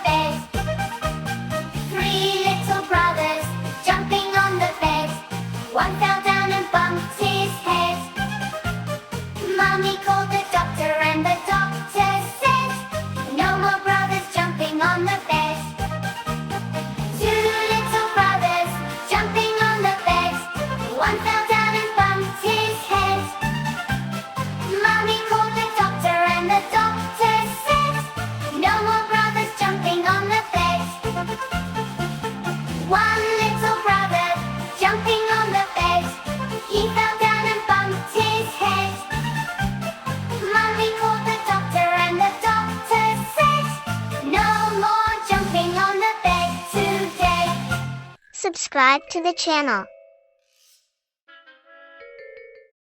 bed. Three little brothers jumping on the bed. One fell down and bumped his head. Mommy called the doctor and the doctor said, no more brothers jumping on the bed. Two little brothers jumping on the bed. One fell down and bumped his head. Mommy called the doctor and the doctor said, no more brothers jumping on the bed. One little brother jumping on the bed. He fell down and bumped his head. Mommy called the doctor and the doctor said, no more jumping on the bed today. Subscribe to the channel.